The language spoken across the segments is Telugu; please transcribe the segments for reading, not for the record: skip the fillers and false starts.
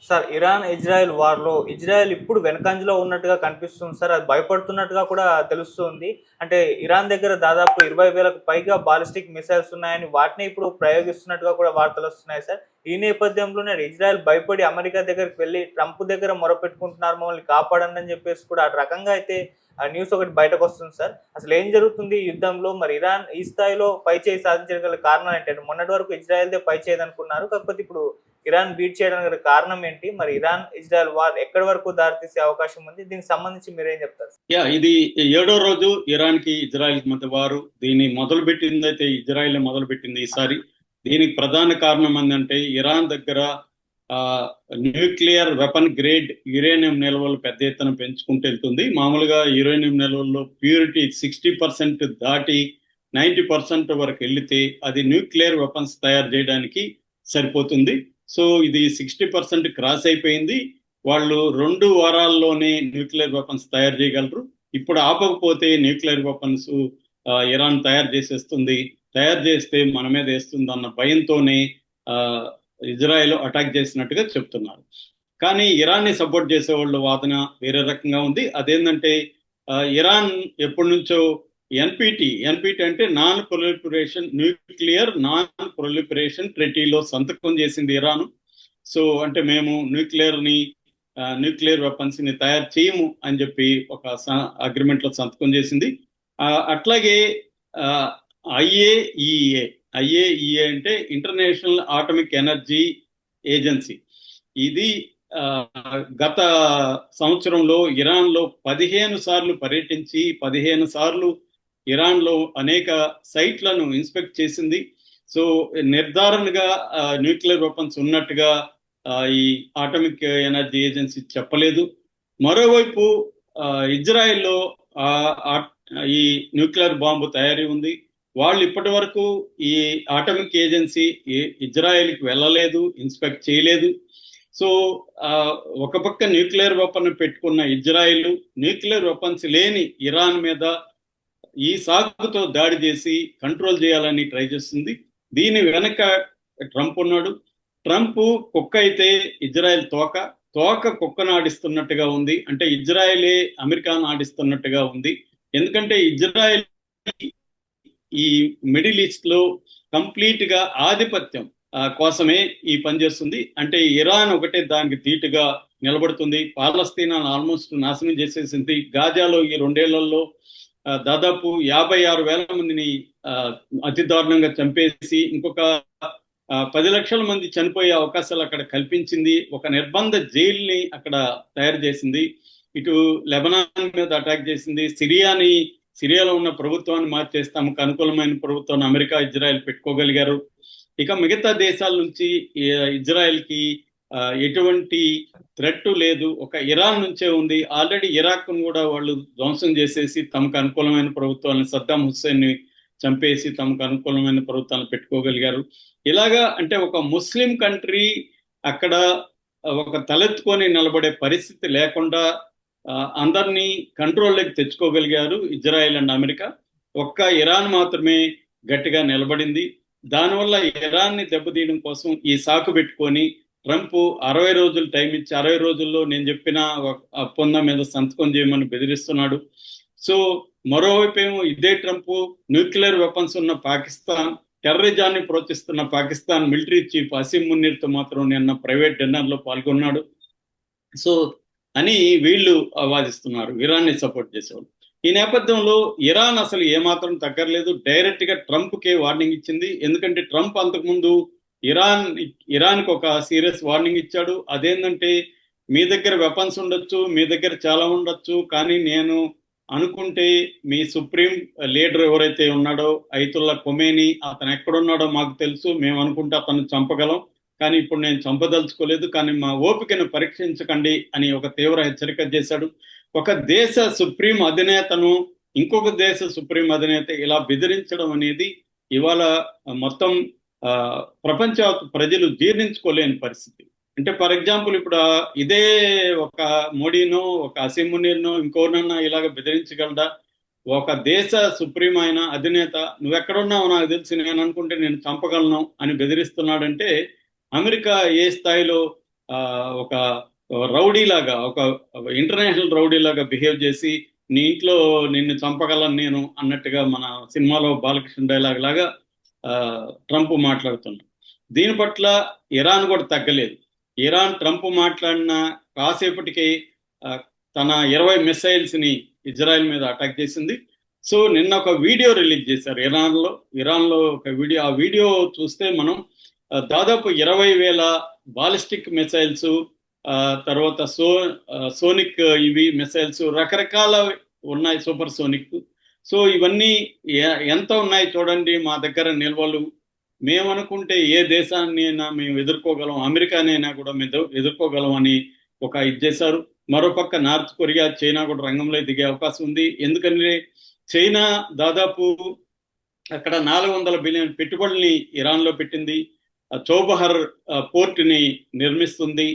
సార్, ఇరాన్ ఇజ్రాయెల్ వార్‌లో ఇజ్రాయెల్ ఇప్పుడు వెనుకంజలో ఉన్నట్టుగా కనిపిస్తుంది సార్. అది భయపడుతున్నట్టుగా కూడా తెలుస్తుంది. అంటే ఇరాన్ దగ్గర దాదాపు 20,000కు పైగా బాలిస్టిక్ మిసైల్స్ ఉన్నాయని వాటిని ఇప్పుడు ప్రయోగిస్తున్నట్టుగా కూడా వార్తలొస్తున్నాయి సార్. ఈ నేపథ్యంలోనే ఇజ్రాయెల్ భయపడి అమెరికా దగ్గరికి వెళ్లి ట్రంప్ దగ్గర మొరపెట్టుకుంటున్నారు, మమ్మల్ని కాపాడండి అని చెప్పేసి కూడా ఆ రకంగా అయితే న్యూస్ ఒకటి బయటకొస్తుంది సార్. అసలేం జరుగుతుంది ఈ యుద్ధంలో? మరి ఇరాన్ ఈ స్థాయిలో పైచేయి సాధించగల కారణాలు ఏంటంటే, మొన్నటి వరకు ఇజ్రాయెల్‌దే పైచేయదనుకున్నారు. కాకపోతే ఇప్పుడు ఇరాన్ బీట్ చేయడానికి గల కారణం ఏంటి? మరి ఇరాన్, ఇజ్రాయెల్ వార్ ఎక్కడి వరకు దారితీసే అవకాశం ఉంది? దీనికి సంబంధించి మీరేం చెప్తారు? ఇది ఏడో రోజు ఇరాన్ కి ఇజ్రాయెల్ మధ్య వారు. దీన్ని మొదలు పెట్టిందైతే ఇజ్రాయెల్ మొదలు పెట్టింది ఈసారి. దీనికి ప్రధాన కారణం ఏంటంటే ఇరాన్ దగ్గర ఆ న్యూక్లియర్ వెపన్ గ్రేడ్ యురేనియం నిల్వలు పెద్ద ఎత్తున పెంచుకుంటూ వెళ్తుంది. మామూలుగా యురేనియం నిల్వల్లో ప్యూరిటీ 60% దాటి 90% వరకు వెళ్తే అది న్యూక్లియర్ వెపన్స్ తయారు చేయడానికి సరిపోతుంది. సో ఇది 60% క్రాస్ అయిపోయింది. వాళ్ళు 2 వారాల్లోనే న్యూక్లియర్ వెపన్స్ తయారు చేయగలరు. ఇప్పుడు ఆపకపోతే న్యూక్లియర్ వెపన్స్ ఇరాన్ తయారు చేసేస్తుంది. తయారు చేస్తే మన మీద వేస్తుంది అన్న భయంతోనే ఆ, ఇజ్రాయెల్ అటాక్ చేసినట్టుగా చెప్తున్నారు. కానీ ఇరాన్ని సపోర్ట్ చేసే వాళ్ళ వాదన వేరే రకంగా ఉంది. అదేంటంటే ఇరాన్ ఎప్పటి నుంచో ఎన్పిటి అంటే నాన్ ప్రొలిఫరేషన్ ట్రెటీలో సంతకం చేసింది ఇరాన్. సో అంటే మేము న్యూక్లియర్ వెపన్స్ ని తయారు చేయము అని చెప్పి ఒక అగ్రిమెంట్ లో సంతకం చేసింది. అట్లాగే ఐఏఈఏ ఐఏఈఏ అంటే ఇంటర్నేషనల్ ఆటమిక్ ఎనర్జీ ఏజెన్సీ. ఇది గత సంవత్సరంలో ఇరాన్ లో 15 సార్లు పర్యటించి 15 సార్లు ఇరాన్ లో అనేక సైట్లను ఇన్స్పెక్ట్ చేసింది. సో నిర్ధారణగా న్యూక్లియర్ వెపన్స్ ఉన్నట్టుగా ఈ ఆటమిక్ ఎనర్జీ ఏజెన్సీ చెప్పలేదు. మరోవైపు ఇజ్రాయెల్లో ఈ న్యూక్లియర్ బాంబు తయారీ ఉంది. వాళ్ళు ఇప్పటి వరకు ఈ ఆటమిక్ ఏజెన్సీ ఇజ్రాయెల్కి వెళ్ళలేదు, ఇన్స్పెక్ట్ చేయలేదు. సో ఒక పక్క న్యూక్లియర్ వెపన్ పెట్టుకున్న ఇజ్రాయెల్ న్యూక్లియర్ వెపన్స్ లేని ఇరాన్ మీద ఈ సాకుతో దాడి చేసి కంట్రోల్ చేయాలని ట్రై చేస్తుంది. దీని వెనక ట్రంప్ ఉన్నాడు. ట్రంప్ కుక్క అయితే ఇజ్రాయెల్ తోక కుక్కను ఆడిస్తున్నట్టుగా ఉంది. అంటే ఇజ్రాయెలే అమెరికాను ఆడిస్తున్నట్టుగా ఉంది. ఎందుకంటే ఇజ్రాయెల్ ఈ మిడిల్ ఈస్ట్ లో కంప్లీట్ గా ఆధిపత్యం కోసమే ఈ పని చేస్తుంది. అంటే ఇరాన్ ఒకటే దానికి ధీటుగా నిలబడుతుంది. పాలస్తీనాను ఆల్మోస్ట్ నాశనం చేసేసింది. గాజాలో ఈ 2 ఏళ్లలో దాదాపు 56,000 మందిని అతి దారుణంగా చంపేసి ఇంకొక 10 లక్షల మంది చనిపోయే అవకాశాలు అక్కడ కల్పించింది. ఒక నిర్బంధ జైల్ని అక్కడ తయారు చేసింది. ఇటు లెబనాన్ మీద అటాక్ చేసింది. సిరియాలో ఉన్న ప్రభుత్వాన్ని మార్చేసి తమకు అనుకూలమైన ప్రభుత్వాన్ని అమెరికా, ఇజ్రాయెల్ పెట్టుకోగలిగారు. ఇక మిగతా దేశాల నుంచి ఇజ్రాయెల్ కి ఎటువంటి థ్రెట్ లేదు. ఒక ఇరాన్ నుంచే ఉంది. ఆల్రెడీ ఇరాక్ ను కూడా వాళ్ళు ధ్వంసం చేసేసి తమకు అనుకూలమైన ప్రభుత్వాన్ని, సద్దాం హుస్సేన్ ని చంపేసి తమకు అనుకూలమైన ప్రభుత్వాన్ని పెట్టుకోగలిగారు. ఇలాగా అంటే ఒక ముస్లిం కంట్రీ అక్కడ ఒక తలెత్తుకొని నిలబడే పరిస్థితి లేకుండా అందరినీ కంట్రోల్లోకి తెచ్చుకోగలిగారు ఇజ్రాయెల్ అండ్ అమెరికా. ఒక్క ఇరాన్ మాత్రమే గట్టిగా నిలబడింది. దానివల్ల ఇరాన్ని దెబ్బతీయడం కోసం ఈ సాకు పెట్టుకొని ట్రంప్ 60 రోజులు టైం ఇచ్చి 60 రోజుల్లో నేను చెప్పిన ఒప్పందం మీద సంతకం చేయమని బెదిరిస్తున్నాడు. సో మరోవైపు ఏమో ఇదే ట్రంప్ న్యూక్లియర్ వెపన్స్ ఉన్న పాకిస్తాన్, టెర్రరిజాన్ని ప్రోత్సహిస్తున్న పాకిస్తాన్ మిలిటరీ చీఫ్ అసీం మునీర్తో మాత్రం నిన్న ప్రైవేట్ డిన్నర్ లో పాల్గొన్నాడు. సో అని వీళ్ళు వాదిస్తున్నారు, ఇరాన్ని సపోర్ట్ చేసేవాళ్ళు. ఈ నేపథ్యంలో ఇరాన్ అసలు ఏమాత్రం తగ్గలేదు. డైరెక్ట్ గా ట్రంప్ కే వార్నింగ్ ఇచ్చింది. ఎందుకంటే ట్రంప్ అంతకుముందు ఇరాన్కి ఒక సీరియస్ వార్నింగ్ ఇచ్చాడు. అదేంటంటే మీ దగ్గర వెపన్స్ ఉండొచ్చు, మీ దగ్గర చాలా ఉండొచ్చు, కానీ నేను అనుకుంటే మీ సుప్రీం లీడర్ ఎవరైతే ఉన్నాడో ఐతుల్లా ఖొమేని, అతను ఎక్కడున్నాడో మాకు తెలుసు, మేము అనుకుంటే అతను చంపగలం, కానీ ఇప్పుడు నేను చంపదలుచుకోలేదు, కానీ మా ఓపికను పరీక్షించకండి అని ఒక తీవ్ర హెచ్చరిక చేశాడు. ఒక దేశ సుప్రీం అధినేతను ఇంకొక దేశ సుప్రీం అధినేత ఇలా బెదిరించడం అనేది ఇవాళ మొత్తం ప్రపంచ ప్రజలు జీర్ణించుకోలేని పరిస్థితి. అంటే ఫర్ ఎగ్జాంపుల్ ఇప్పుడు ఇదే ఒక మోడీనో ఒక అసీం మునీర్నో ఇంకోనన్నా ఇలాగ బెదిరించగలడా? ఒక దేశ సుప్రీం అయిన అధినేత నువ్వెక్కడున్నావు నాకు తెలిసి, నేను అనుకుంటే నేను చంపగలను అని బెదిరిస్తున్నాడంటే అమెరికా ఏ స్థాయిలో ఒక రౌడీ లాగా, ఒక ఇంటర్నేషనల్ రౌడీ లాగా బిహేవ్ చేసి నీ ఇంట్లో నిన్ను చంపగలను నేను అన్నట్టుగా మన సినిమాలో బాలకృష్ణ డైలాగ్ లాగా ఆ, ట్రంప్ మాట్లాడుతున్నాడు. దీని పట్ల ఇరాన్ కూడా తగ్గలేదు. ఇరాన్ ట్రంప్ మాట్లాడిన కాసేపటికి ఆ, తన 20 మిసైల్స్ ని ఇజ్రాయెల్ మీద అటాక్ చేసింది. సో నిన్న ఒక వీడియో రిలీజ్ చేశారు ఇరాన్లో ఒక వీడియో. ఆ వీడియో చూస్తే మనం దాదాపు 20,000 బాలిస్టిక్ మిసైల్స్, తర్వాత సోనిక్ ఇవి మిసైల్స్ రకరకాల ఉన్నాయి, సూపర్ సోనిక్. సో ఇవన్నీ ఎంత ఉన్నాయి చూడండి, మా దగ్గర నిల్వలు. మేము అనుకుంటే ఏ దేశాన్ని అయినా మేము ఎదుర్కోగలం, అమెరికానైనా కూడా మేము ఎదుర్కోగలం అని ఒక ఇది చేశారు. మరోపక్క నార్త్ కొరియా, చైనా కూడా రంగంలో దిగే అవకాశం ఉంది. ఎందుకంటే చైనా దాదాపు అక్కడ 400 బిలియన్ పెట్టుబడుల్ని ఇరాన్లో పెట్టింది. చోబహర్ పోర్ట్ ని నిర్మిస్తుంది.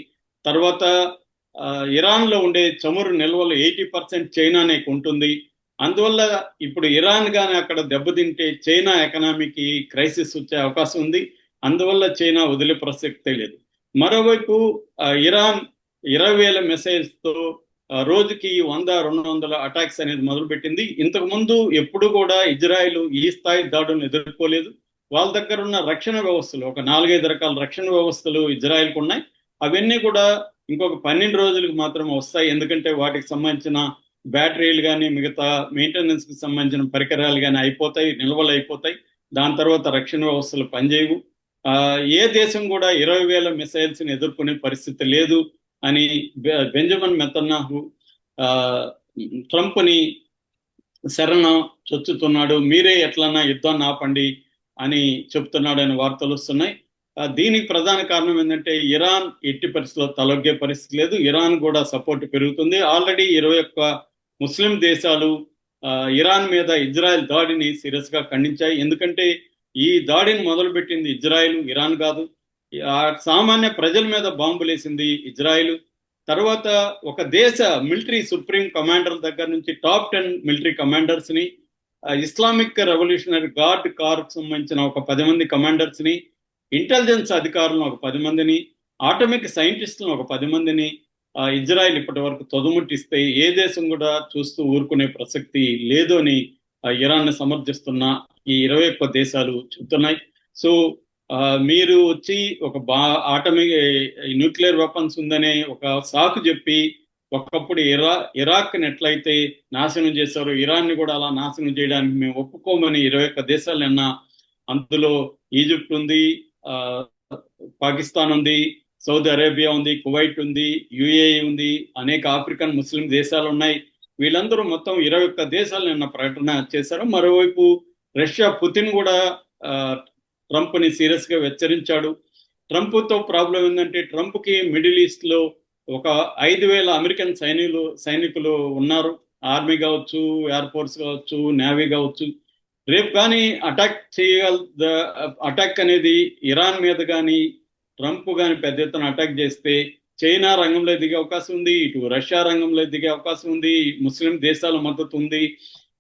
తర్వాత ఇరాన్లో ఉండే చమురు నిల్వలు 80% చైనానే కొంటుంది. అందువల్ల ఇప్పుడు ఇరాన్ గాని అక్కడ దెబ్బతింటే చైనా ఎకనామీకి క్రైసిస్ వచ్చే అవకాశం ఉంది. అందువల్ల చైనా వదిలే ప్రసక్తే లేదు. మరోవైపు ఇరాన్ 20,000 మిసైల్స్ తో రోజుకి 100-200 అటాక్స్ అనేది మొదలుపెట్టింది. ఇంతకు ముందు ఎప్పుడు కూడా ఇజ్రాయెల్ ఈ స్థాయి దాడులను ఎదుర్కోలేదు. వాళ్ళ దగ్గర ఉన్న రక్షణ వ్యవస్థలు, ఒక 4-5 రకాల రక్షణ వ్యవస్థలు ఇజ్రాయెల్కు ఉన్నాయి. అవన్నీ కూడా ఇంకొక 12 రోజులకు మాత్రం వస్తాయి. ఎందుకంటే వాటికి సంబంధించిన బ్యాటరీలు కానీ మిగతా మెయింటెనెన్స్ కి సంబంధించిన పరికరాలు కానీ అయిపోతాయి, నిల్వలు అయిపోతాయి. దాని తర్వాత రక్షణ వ్యవస్థలు పనిచేయవు. ఏ దేశం కూడా 20,000 మిసైల్స్ ని ఎదుర్కొనే పరిస్థితి లేదు అని బెంజమిన్ నెతన్యాహు ట్రంప్ ని శరణ చొచ్చుతున్నాడు. మీరే ఎట్లన్నా యుద్ధాన్ని ఆపండి అని చెప్తున్నాడు అని వార్తలు వస్తున్నాయి. దీనికి ప్రధాన కారణం ఏంటంటే ఇరాన్ ఎట్టి పరిస్థితుల్లో తలొగ్గే పరిస్థితి లేదు. ఇరాన్ కూడా సపోర్ట్ పెరుగుతుంది. ఆల్రెడీ 21 ముస్లిం దేశాలు ఇరాన్ మీద ఇజ్రాయెల్ దాడిని సీరియస్ గా ఖండించాయి. ఎందుకంటే ఈ దాడిని మొదలుపెట్టింది ఇజ్రాయెల్, ఇరాన్ కాదు. సామాన్య ప్రజల మీద బాంబులేసింది ఇజ్రాయెల్. తర్వాత ఒక దేశ మిలిటరీ సుప్రీం కమాండర్ దగ్గర నుంచి టాప్ 10 మిలిటరీ కమాండర్స్ ని, ఇస్లామిక్ రెవల్యూషనరీ గార్డ్ కార్కు సంబంధించిన ఒక 10 మంది కమాండర్స్ ని, ఇంటెలిజెన్స్ అధికారులను ఒక 10 మందిని, ఆటమిక్ సైంటిస్టులను ఒక 10 మందిని ఇజ్రాయెల్ ఇప్పటి వరకు తొదముట్టిస్తే ఏ దేశం కూడా చూస్తూ ఊరుకునే ప్రసక్తి లేదు అని ఇరాన్ ని సమర్థిస్తున్న ఈ 21 దేశాలు చెప్తున్నాయి. సో మీరు వచ్చి ఒక ఆటమిక్ న్యూక్లియర్ వెపన్స్ ఉందనే ఒక సాకు చెప్పి ఒకప్పుడు ఇరాక్ ని ఎట్లయితే నాశనం చేశారో ఇరాన్ ని కూడా అలా నాశనం చేయడానికి మేము ఒప్పుకోమని 21 దేశాలు నిన్న, అందులో ఈజిప్ట్ ఉంది, పాకిస్తాన్ ఉంది, సౌదీ అరేబియా ఉంది, కువైట్ ఉంది, యుఏఈ ఉంది, అనేక ఆఫ్రికన్ ముస్లిం దేశాలు ఉన్నాయి. వీళ్ళందరూ మొత్తం 21 దేశాలు నిన్న ప్రకటన చేశారు. మరోవైపు రష్యా పుతిన్ కూడా ట్రంప్ ని సీరియస్ గా హెచ్చరించాడు. ట్రంప్ తో ప్రాబ్లం ఏంటంటే ట్రంప్ కి మిడిల్ ఈస్ట్ లో ఒక 5,000 అమెరికన్ సైనికులు ఉన్నారు. ఆర్మీ కావచ్చు, ఎయిర్ ఫోర్స్ కావచ్చు, నేవీ కావచ్చు. రేపు కానీ అటాక్ అనేది ఇరాన్ మీద కానీ ట్రంప్ కానీ పెద్ద ఎత్తున అటాక్ చేస్తే చైనా రంగంలో దిగే అవకాశం ఉంది, ఇటు రష్యా రంగంలో దిగే అవకాశం ఉంది, ముస్లిం దేశాల మద్దతు ఉంది.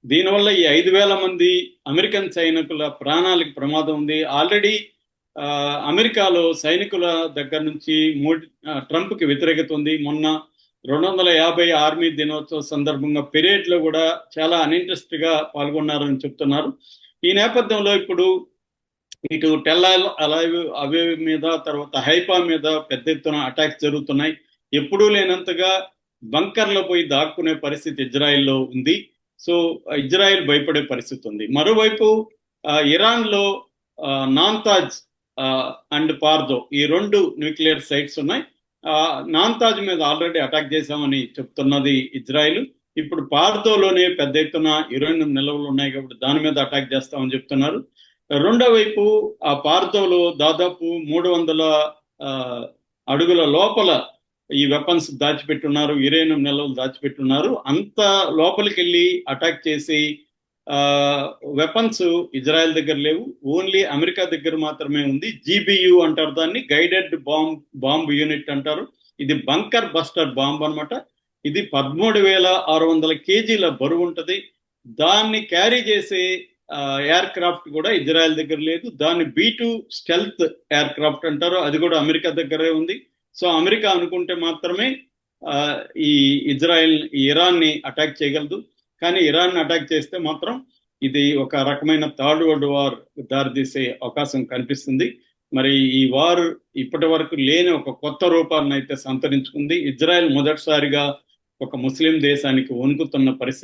దీనివల్ల ఈ 5,000 మంది అమెరికన్ సైనికుల ప్రాణాలకు ప్రమాదం ఉంది. ఆల్రెడీ అమెరికాలో సైనికుల దగ్గర నుంచి ట్రంప్ కి వ్యతిరేకత ఉంది. మొన్న 250 ఆర్మీ దినోత్సవ సందర్భంగా పెరేడ్ లో కూడా చాలా అన్ఇంట్రెస్ట్ గా పాల్గొన్నారని చెప్తున్నారు. ఈ నేపథ్యంలో ఇప్పుడు ఇటు టెల్ అవే మీద, తర్వాత హైఫా మీద పెద్ద ఎత్తున అటాక్స్ జరుగుతున్నాయి. ఎప్పుడూ లేనంతగా బంకర్లో పోయి దాక్కునే పరిస్థితి ఇజ్రాయెల్లో ఉంది. సో ఇజ్రాయెల్ భయపడే పరిస్థితి ఉంది. మరోవైపు ఇరాన్ లో నాంతాజ్ అండ్ పార్దో ఈ 2 న్యూక్లియర్ సైట్స్ ఉన్నాయి. నాంతాజ్ మీద ఆల్రెడీ అటాక్ చేశామని చెప్తున్నది ఇజ్రాయెల్. ఇప్పుడు పార్దోలోనే పెద్ద ఎత్తున యురేనియం నిల్వలు ఉన్నాయి కాబట్టి దాని మీద అటాక్ చేస్తామని చెప్తున్నారు. రెండో వైపు ఆ పార్దోలో దాదాపు 300 అడుగుల లోపల ఈ వెపన్స్ దాచిపెట్టున్నారు, యురేనియం నిల్వలు దాచిపెట్టున్నారు. అంత లోపలికి వెళ్ళి అటాక్ చేసి వెపన్స్ ఇజ్రాయెల్ దగ్గర లేవు, ఓన్లీ అమెరికా దగ్గర మాత్రమే ఉంది. జీబీయూ అంటారు దాన్ని, గైడెడ్ బాంబ్ యూనిట్ అంటారు. ఇది బంకర్ బస్టర్ బాంబ్ అనమాట. ఇది 13,600 కేజీల బరువు ఉంటది. దాన్ని క్యారీ చేసే ఎయిర్ క్రాఫ్ట్ కూడా ఇజ్రాయెల్ దగ్గర లేదు. దాన్ని B2 స్టెల్త్ ఎయిర్ క్రాఫ్ట్ అంటారు, అది కూడా అమెరికా దగ్గరే ఉంది. సో అమెరికా అనుకుంటే మాత్రమే ఈ ఇరాన్ని అటాక్ చేయగలదు. కానీ ఇరాన్ అటాక్ చేస్తే మాత్రం ఇది ఒక రకమైన థర్డ్ వరల్డ్ వార్ దారితీసే అవకాశం కనిపిస్తుంది. మరి ఈ వార్ ఇప్పటి వరకు లేని ఒక కొత్త రూపాన్ని అయితే సంతరించుకుంది. ఇజ్రాయెల్ మొదటిసారిగా ఒక ముస్లిం దేశానికి వణుకుతున్న పరిస్థితి